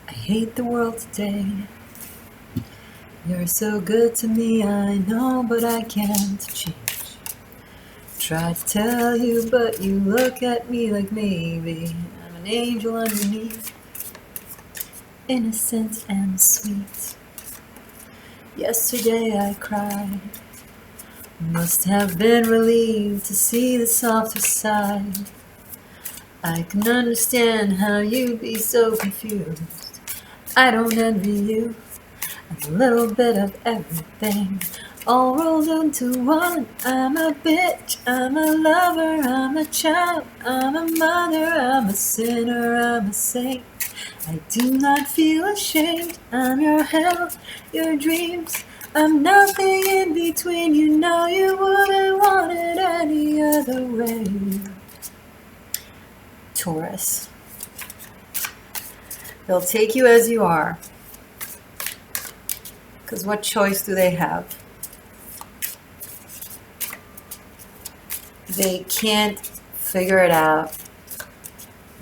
I hate the world today. You're so good to me, I know, but I can't change. Try to tell you, but you look at me like maybe I'm an angel underneath, innocent and sweet. Yesterday I cried, must have been relieved to see the softer side. I can understand how you'd be so confused. I don't envy you, a little bit of everything, all rolled into one. I'm a bitch, I'm a lover, I'm a child, I'm a mother, I'm a sinner, I'm a saint. I do not feel ashamed, I'm your hell, your dreams, I'm nothing in between. You know you wouldn't want it any other way. Taurus. They'll take you as you are. Because what choice do they have? They can't figure it out.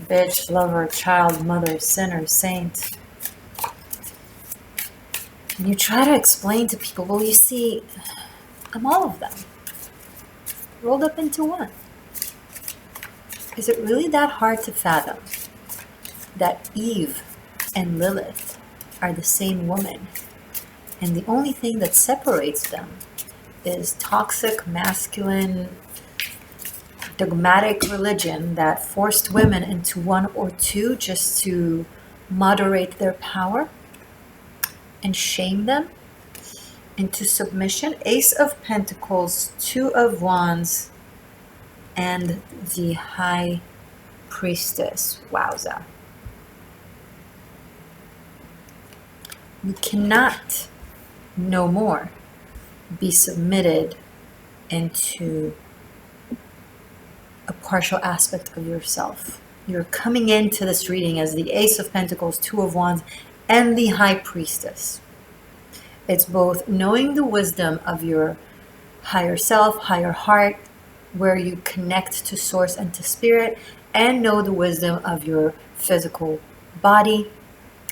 Bitch, lover, child, mother, sinner, saint. And you try to explain to people, well, you see, I'm all of them, rolled up into one. Is it really that hard to fathom that Eve and Lilith are the same woman, and the only thing that separates them is toxic, masculine, dogmatic religion that forced women into one or two just to moderate their power and shame them into submission? Ace of Pentacles, Two of Wands, and the High Priestess. Wowza. You cannot no more be submitted into a partial aspect of yourself. You're coming into this reading as the Ace of Pentacles, Two of Wands, and the High Priestess. It's both knowing the wisdom of your higher self, higher heart, where you connect to source and to spirit, and know the wisdom of your physical body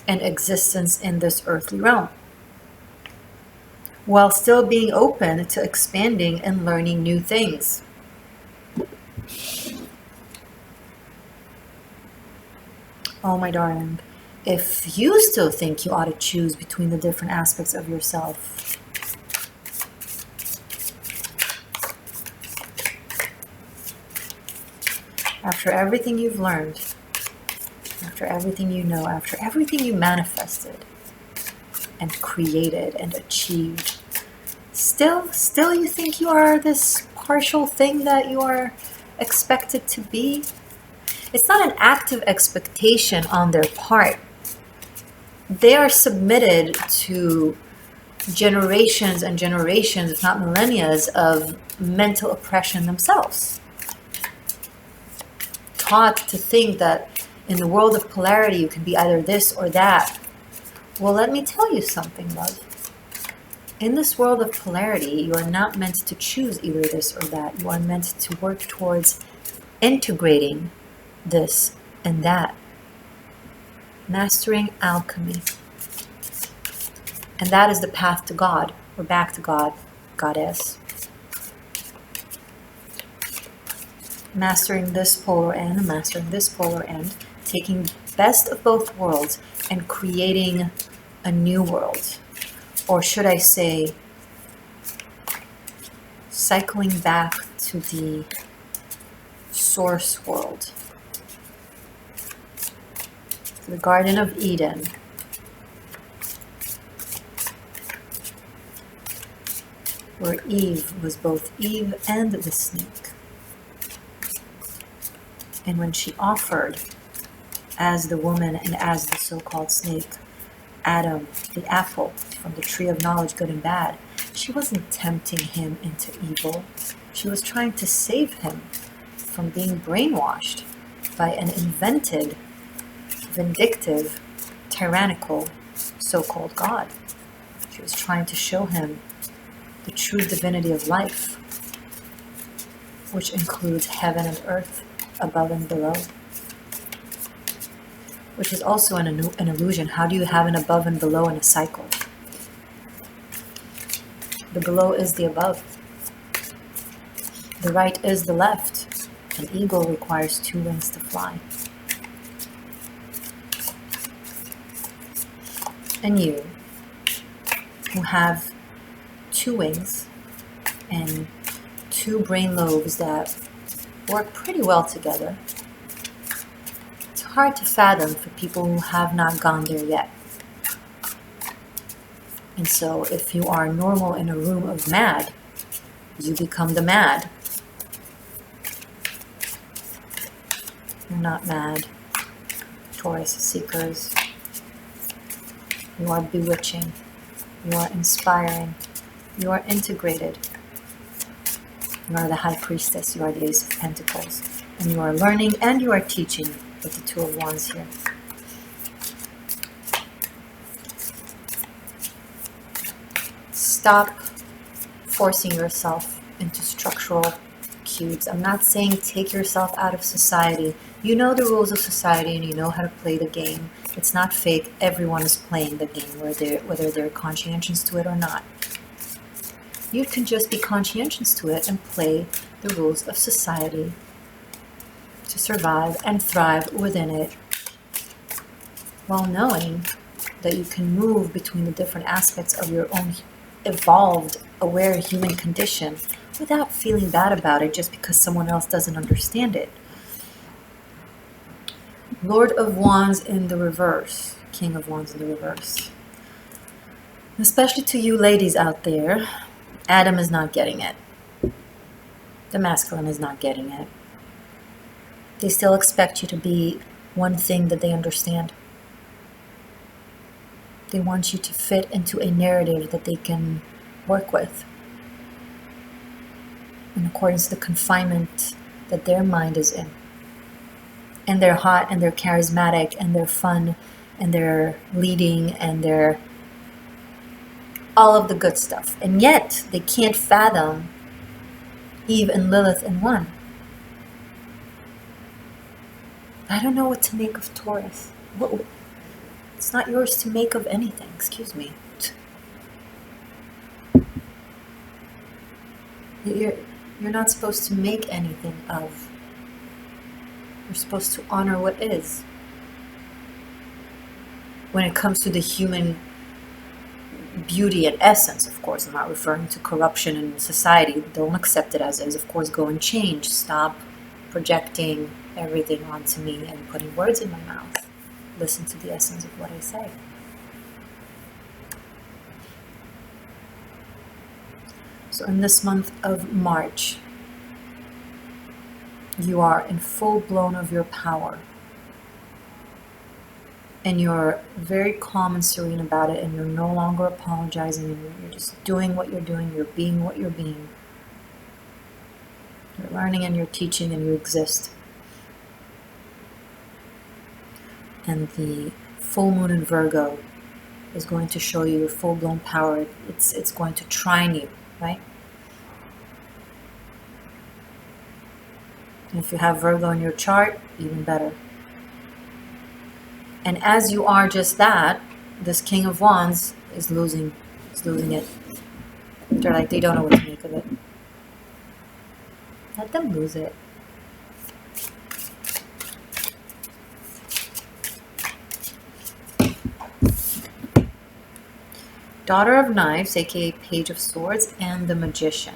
and existence in this earthly realm, while still being open to expanding and learning new things. Oh, my darling, if you still think you ought to choose between the different aspects of yourself, after everything you've learned, after everything you know, after everything you manifested and created and achieved, still you think you are this partial thing that you are expected to be? It's not an active expectation on their part. They are submitted to generations and generations, if not millennia, of mental oppression themselves. Taught to think that in the world of polarity, you can be either this or that. Well, let me tell you something, love. In this world of polarity, you are not meant to choose either this or that. You are meant to work towards integrating this and that. Mastering alchemy. And that is the path to God, or back to God, Goddess. Mastering this polar end, mastering this polar end, taking best of both worlds and creating a new world. Or should I say, cycling back to the source world, to the Garden of Eden, where Eve was both Eve and the snake. And when she offered, as the woman and as the so-called snake, Adam the apple from the tree of knowledge, good and bad, she wasn't tempting him into evil. She was trying to save him from being brainwashed by an invented, vindictive, tyrannical so-called God. She was trying to show him the true divinity of life, which includes heaven and earth, above and below. which is also an illusion. How do you have an above and below in a cycle? The below is the above. The right is the left. An eagle requires 2 wings to fly. And you, who have 2 wings and 2 brain lobes that work pretty well together, it's hard to fathom for people who have not gone there yet. And so if you are normal in a room of mad, you become the mad. You're not mad. Taurus seekers. You are bewitching. You are inspiring. You are integrated. You are the High Priestess. You are the Ace of Pentacles. And you are learning and you are teaching with the 2 of Wands here. Stop forcing yourself into structural cubes. I'm not saying take yourself out of society. You know the rules of society and you know how to play the game. It's not fake. Everyone is playing the game, whether they're conscientious to it or not. You can just be conscientious to it and play the rules of society to survive and thrive within it, while knowing that you can move between the different aspects of your own evolved, aware human condition without feeling bad about it just because someone else doesn't understand it. Lord of Wands in the reverse, King of Wands in the reverse. Especially to you ladies out there, Adam is not getting it. The masculine is not getting it. They still expect you to be one thing that they understand. They want you to fit into a narrative that they can work with, in accordance to the confinement that their mind is in. And they're hot and they're charismatic and they're fun and they're leading and they're all of the good stuff. And yet they can't fathom Eve and Lilith in one. I don't know what to make of Taurus. It's not yours to make of anything, excuse me. You're not supposed to make anything of. You're supposed to honor what is. When it comes to the human beauty and essence, of course, I'm not referring to corruption in society. Don't accept it as is. Of course, go and change. Stop projecting everything onto me and putting words in my mouth. Listen to the essence of what I say. So in this month of March, you are in full blown of your power. And you're very calm and serene about it, and you're no longer apologizing, and you're just doing what you're doing, you're being what you're being. You're learning and you're teaching and you exist. And the full moon in Virgo is going to show you your full-blown power. It's going to trine you, right? And if you have Virgo in your chart, even better. And as you are just that, this King of Wands is losing it. They're like, they don't know what to make of it. Let them lose it. Daughter of Knives, aka Page of Swords, and the Magician.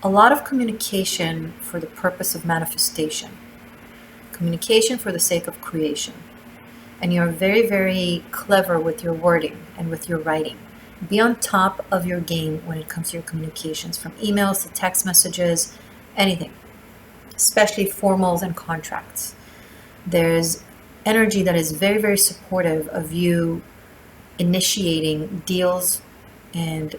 A lot of communication for the purpose of manifestation. Communication for the sake of creation. And you're very, very clever with your wording and with your writing. Be on top of your game when it comes to your communications, from emails to text messages, anything, especially formals and contracts. There's energy that is very, very supportive of you initiating deals and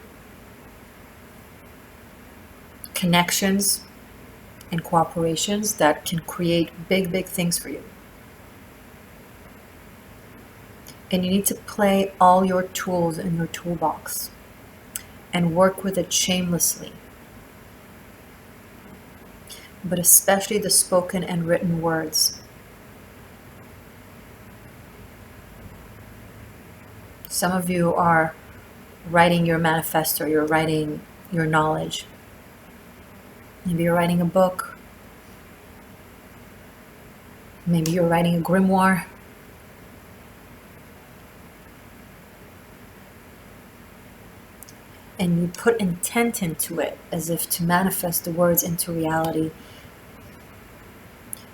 connections and cooperations that can create big, big things for you. And you need to play all your tools in your toolbox. and work with it shamelessly. But especially the spoken and written words. Some of you are writing your manifesto, you're writing your knowledge. Maybe you're writing a book. Maybe you're writing a grimoire. And you put intent into it as if to manifest the words into reality.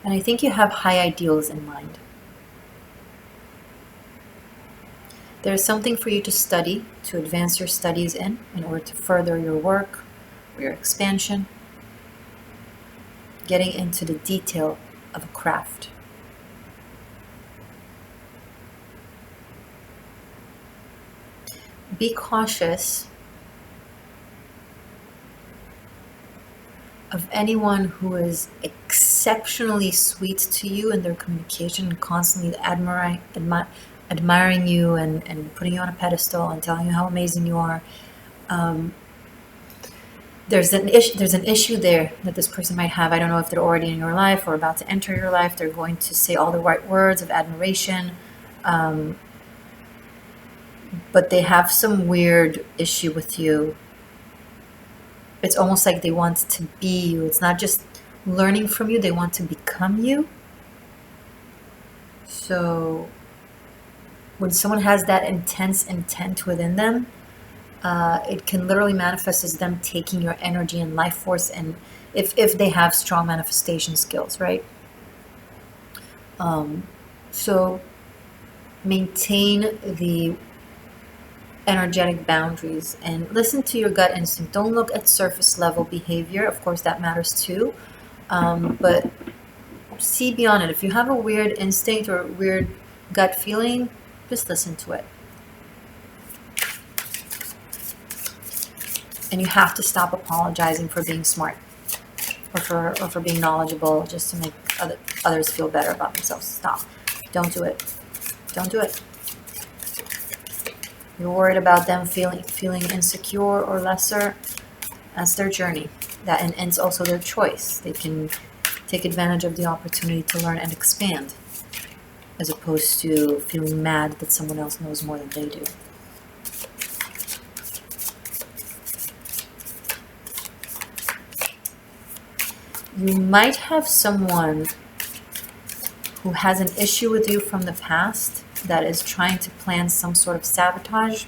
And I think you have high ideals in mind. There's something for you to study, to advance your studies in order to further your work, or your expansion. Getting into the detail of a craft. Be cautious of anyone who is exceptionally sweet to you in their communication, constantly admiring you and putting you on a pedestal and telling you how amazing you are. There's an issue there that this person might have. I don't know if they're already in your life or about to enter your life. They're going to say all the right words of admiration, but they have some weird issue with you. It's almost like they want to be you. It's not just learning from you, they want to become you. So when someone has that intense intent within them, it can literally manifest as them taking your energy and life force, and if they have strong manifestation skills, right? So maintain the energetic boundaries and listen to your gut instinct. Don't look at surface level behavior. Of course, that matters too. But see beyond it. If you have a weird instinct or a weird gut feeling, just listen to it. And you have to stop apologizing for being smart or for being knowledgeable just to make others feel better about themselves. Stop. Don't do it. Don't do it. You're worried about them feeling insecure or lesser. That's their journey. And it's also their choice. They can take advantage of the opportunity to learn and expand, as opposed to feeling mad that someone else knows more than they do. You might have someone who has an issue with you from the past that is trying to plan some sort of sabotage.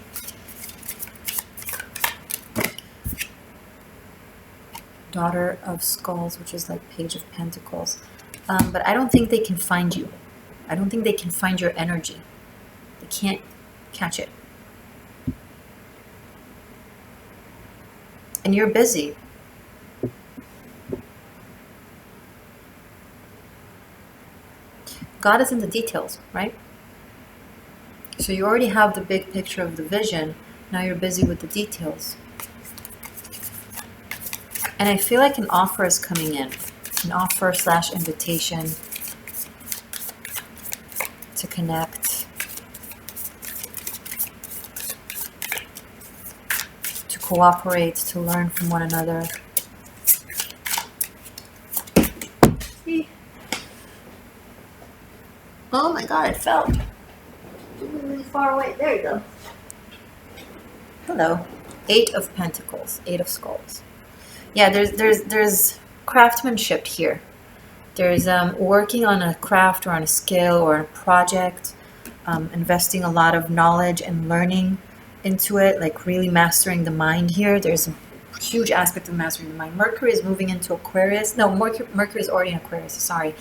Daughter of Skulls, which is like Page of Pentacles. But I don't think they can find you. I don't think they can find your energy. They can't catch it. And you're busy. God is in the details, right? So you already have the big picture of the vision. Now you're busy with the details. And I feel like an offer is coming in. An offer / invitation to connect, to cooperate, to learn from one another. Oh my God, it fell. Really far away. There you go. Hello. 8 of Pentacles, 8 of Skulls. Yeah, there's craftsmanship here. There's working on a craft or on a skill or a project, investing a lot of knowledge and learning into it, like really mastering the mind here. There's a huge aspect of mastering the mind. Mercury is moving into Aquarius. No, Mercury is already in Aquarius, sorry.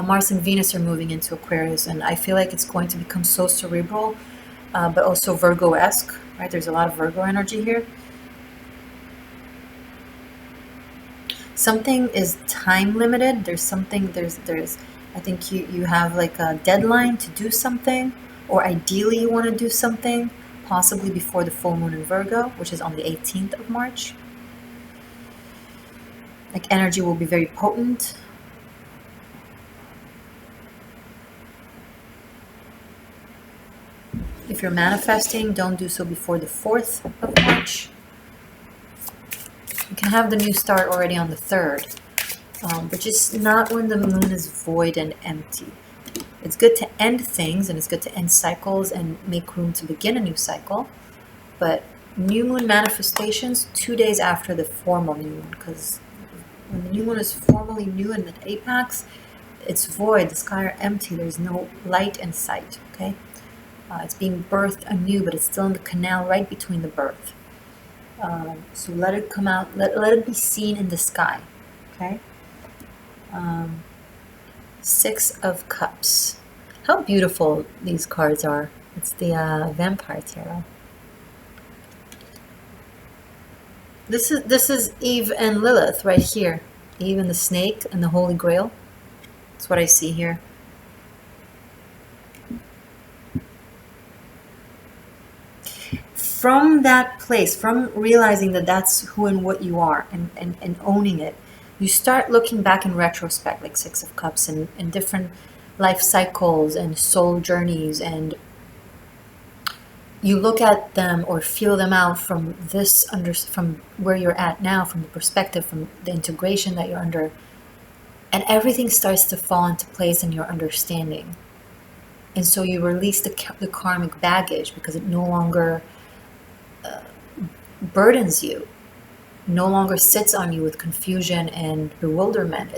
Mars and Venus are moving into Aquarius, and I feel like it's going to become so cerebral, but also Virgo-esque, right? There's a lot of Virgo energy here. Something is time limited. There's I think you have like a deadline to do something, or ideally you want to do something, possibly before the full moon in Virgo, which is on the 18th of March. Like energy will be very potent. If you're manifesting, don't do so before the 4th of March. You can have the new start already on the 3rd, but just not when the moon is void and empty. It's good to end things, and it's good to end cycles and make room to begin a new cycle. But new moon manifestations 2 days after the formal new moon, because when the new moon is formally new in the apex, it's void, the sky are empty, there's no light in sight, okay? It's being birthed anew, but it's still in the canal right between the birth. So let it come out, let it be seen in the sky, okay? 6 of Cups. How beautiful these cards are. It's the Vampire Tarot. This is Eve and Lilith right here. Eve and the snake and the Holy Grail. That's what I see here. From that place, from realizing that that's who and what you are, and owning it, you start looking back in retrospect, like 6 of Cups, and different life cycles and soul journeys, and you look at them or feel them out from from where you're at now, from the perspective, from the integration that you're under, and everything starts to fall into place in your understanding. And so you release the karmic baggage, because it no longer burdens you, no longer sits on you with confusion and bewilderment.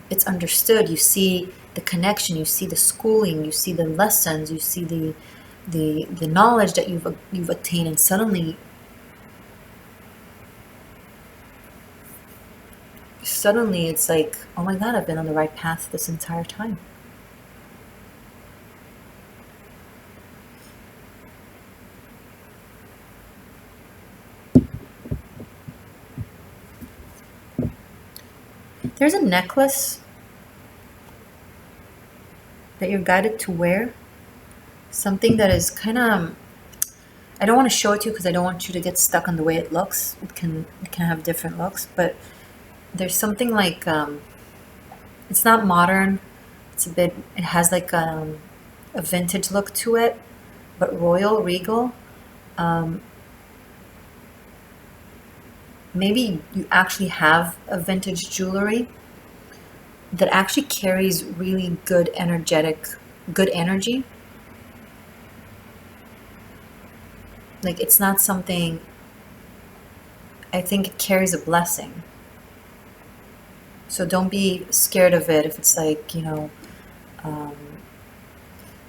It's understood. You see the connection, you see the schooling, you see the lessons, you see the knowledge that you've attained, and suddenly it's like, oh my God, I've been on the right path this entire time. There's a necklace that you're guided to wear. Something that is kind of, I don't want to show it to you because I don't want you to get stuck on the way it looks. It can have different looks, but there's something like, it's not modern. It's it has like a vintage look to it, but royal, regal. Maybe you actually have a vintage jewelry that actually carries really good energy. Like, it's not something, I think it carries a blessing. So don't be scared of it if it's like,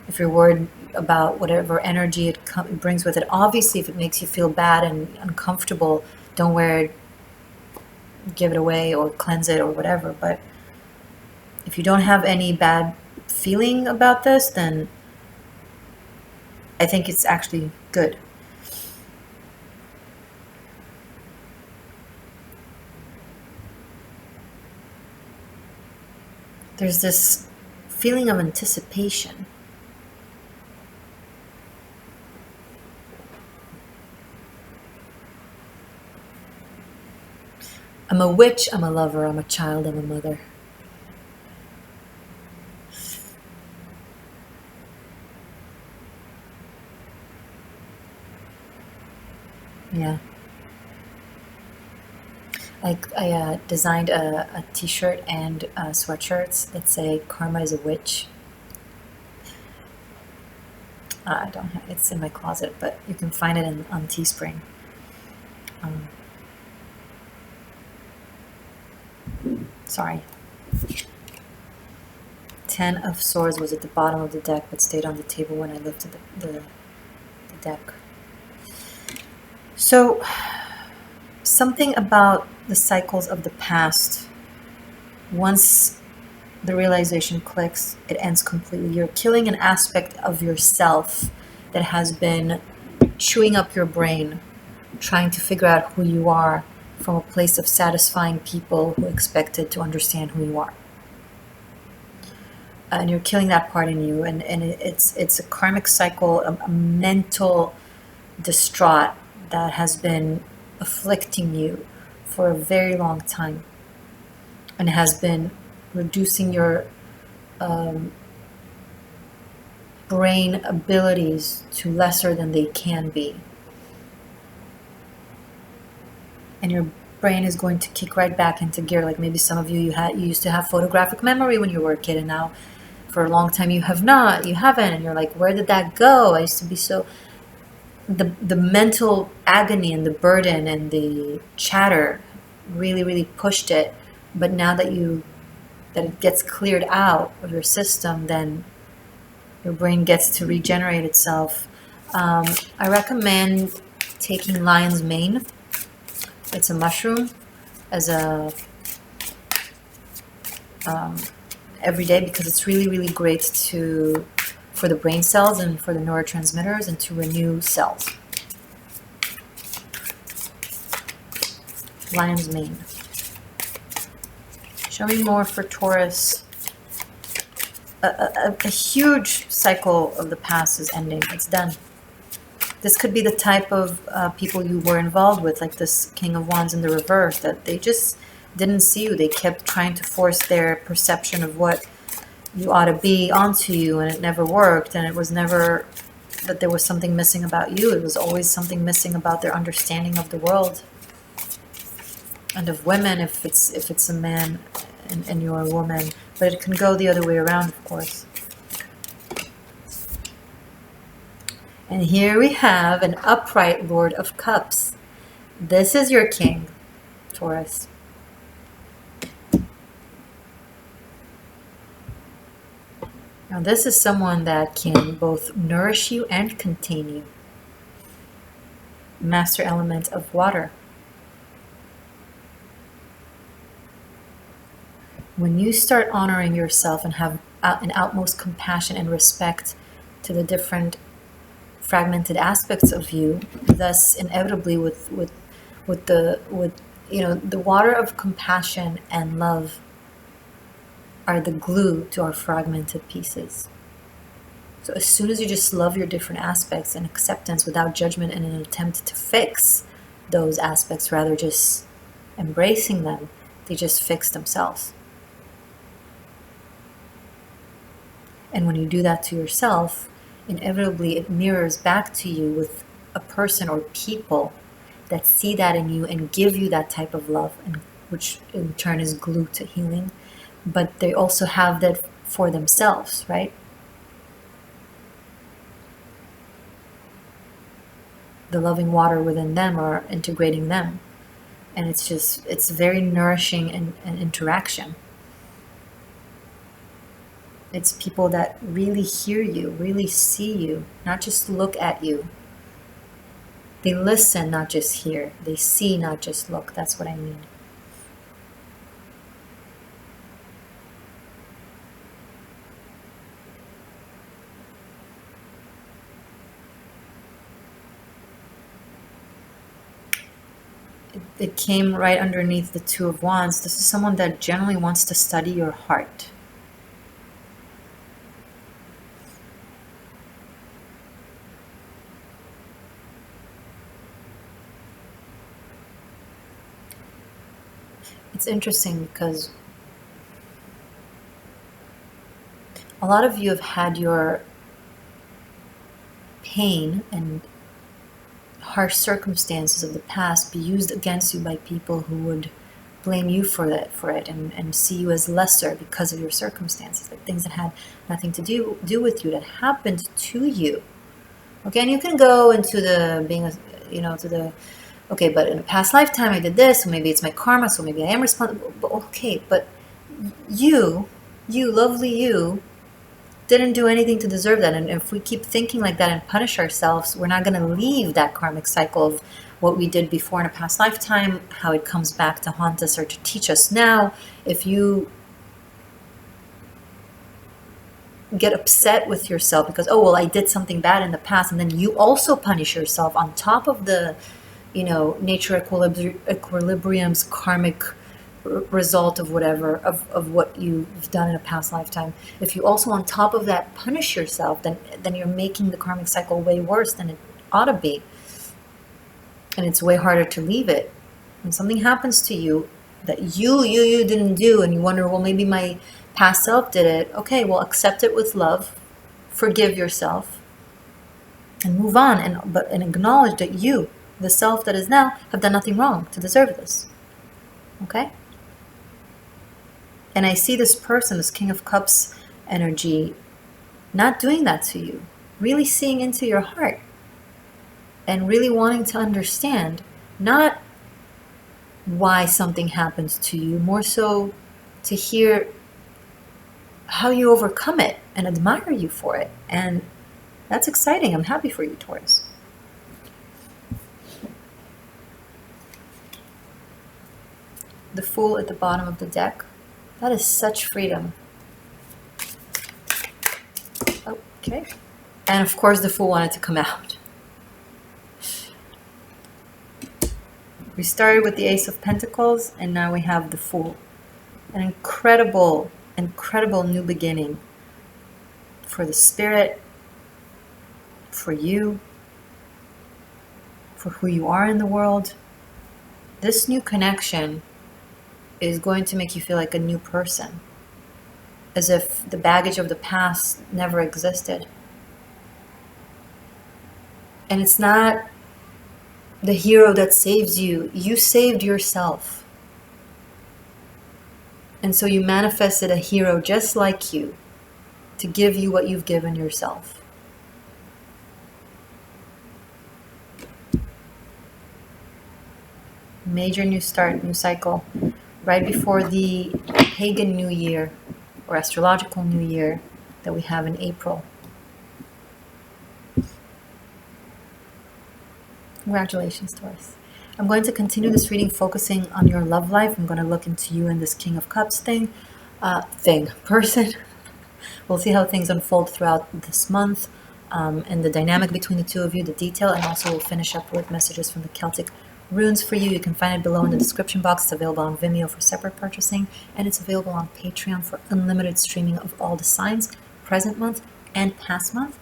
if you're worried about whatever energy it brings with it. Obviously, if it makes you feel bad and uncomfortable, don't wear it, give it away or cleanse it or whatever. But if you don't have any bad feeling about this, then I think it's actually good. There's this feeling of anticipation. I'm a witch, I'm a lover, I'm a child, I'm a mother. Yeah. I designed a t-shirt and sweatshirts that say "Karma is a witch." I don't have it's in my closet, but you can find it on Teespring. Sorry. 10 of Swords was at the bottom of the deck, but stayed on the table when I lifted the deck. So, something about the cycles of the past, once the realization clicks, it ends completely. You're killing an aspect of yourself that has been chewing up your brain, trying to figure out who you are from a place of satisfying people who expected to understand who you are. And you're killing that part in you, and it's a karmic cycle, a mental distraught that has been afflicting you for a very long time, and has been reducing your brain abilities to lesser than they can be. And you're brain is going to kick right back into gear. Like maybe some of you, you used to have photographic memory when you were a kid, and now for a long time you haven't, and you're like, where did that go? I used to be so, the mental agony and the burden and the chatter really pushed it. But now that it gets cleared out of your system, then your brain gets to regenerate itself. I recommend taking lion's mane. It's a mushroom, as a every day, because it's really great for the brain cells and for the neurotransmitters, and to renew cells. Lion's mane. Show me more for Taurus. A huge cycle of the past is ending. It's done. This could be the type of people you were involved with, like this King of Wands in the reverse, that they just didn't see you. They kept trying to force their perception of what you ought to be onto you, and it never worked. And it was never that there was something missing about you. It was always something missing about their understanding of the world and of women, if it's a man and you're a woman. But it can go the other way around, of course. And here we have an upright Lord of Cups. This is your king, Taurus. Now this is someone that can both nourish you and contain you. Master element of water. When you start honoring yourself and have an utmost compassion and respect to the different fragmented aspects of you, thus inevitably with the water of compassion and love are the glue to our fragmented pieces. So as soon as you just love your different aspects and acceptance without judgment and an attempt to fix those aspects, rather just embracing them, they just fix themselves. And when you do that to yourself, inevitably it mirrors back to you with a person or people that see that in you and give you that type of love, and which in turn is glue to healing. But they also have that for themselves, right? The loving water within them are integrating them. And it's very nourishing and interaction. It's people that really hear you, really see you, not just look at you. They listen, not just hear. They see, not just look. That's what I mean. It came right underneath the Two of Wands. This is someone that generally wants to study your heart. It's interesting because a lot of you have had your pain and harsh circumstances of the past be used against you by people who would blame you for it and see you as lesser because of your circumstances, like things that had nothing to do with you, that happened to you. Okay, and you can go into the being okay, but in a past lifetime I did this, so maybe it's my karma, so maybe I am responsible. But okay, but you, lovely you, didn't do anything to deserve that. And if we keep thinking like that and punish ourselves, we're not going to leave that karmic cycle of what we did before in a past lifetime, how it comes back to haunt us or to teach us now. If you get upset with yourself because, oh, well, I did something bad in the past, and then you also punish yourself on top of the, nature equilibrium's karmic result of whatever, of what you've done in a past lifetime. If you also on top of that punish yourself, then you're making the karmic cycle way worse than it ought to be. And it's way harder to leave it. When something happens to you that you didn't do, and you wonder, well, maybe my past self did it. Okay, well, accept it with love, forgive yourself, and move on, and acknowledge that you, the self that is now, have done nothing wrong to deserve this. Okay? And I see this person, this King of Cups energy, not doing that to you. Really seeing into your heart. And really wanting to understand, not why something happens to you, more so to hear how you overcome it and admire you for it. And that's exciting. I'm happy for you, Taurus. The Fool at the bottom of the deck. That is such freedom. Okay. And of course the Fool wanted to come out. We started with the Ace of Pentacles, and now we have the Fool. An incredible, incredible new beginning for the spirit, for you, for who you are in the world. This new connection is going to make you feel like a new person, as if the baggage of the past never existed. And it's not the hero that saves you. You saved yourself. And so you manifested a hero just like you to give you what you've given yourself. Major new start, new cycle, right before the pagan new year or astrological new year that we have in April. Congratulations, Taurus. I'm going to continue this reading focusing on your love life. I'm going to look into you and this King of Cups person. We'll see how things unfold throughout this month, and the dynamic between the two of you, the detail, and also we'll finish up with messages from the Celtic runes for you. You can find it below in the description box. It's available on Vimeo for separate purchasing, and it's available on Patreon for unlimited streaming of all the signs, present month and past months,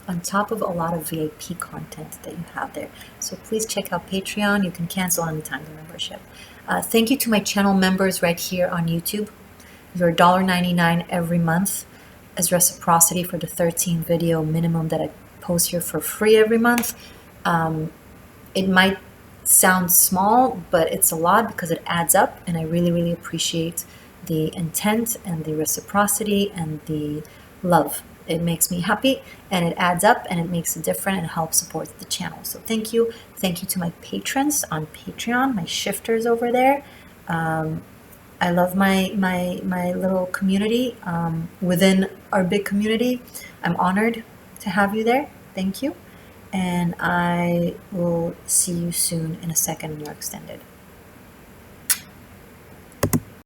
on top of a lot of VIP content that you have there. So please check out Patreon. You can cancel anytime the membership. Thank you to my channel members right here on YouTube. Your $1.99 every month as reciprocity for the 13 video minimum that I post here for free every month. It might sound small, but it's a lot because it adds up, and I really, really appreciate the intent and the reciprocity and the love. It makes me happy, and it adds up, and it makes a difference and helps support the channel. So thank you. Thank you to my patrons on Patreon, my shifters over there. I love my little community within our big community. I'm honored to have you there. Thank you. And I will see you soon in a second in your extended.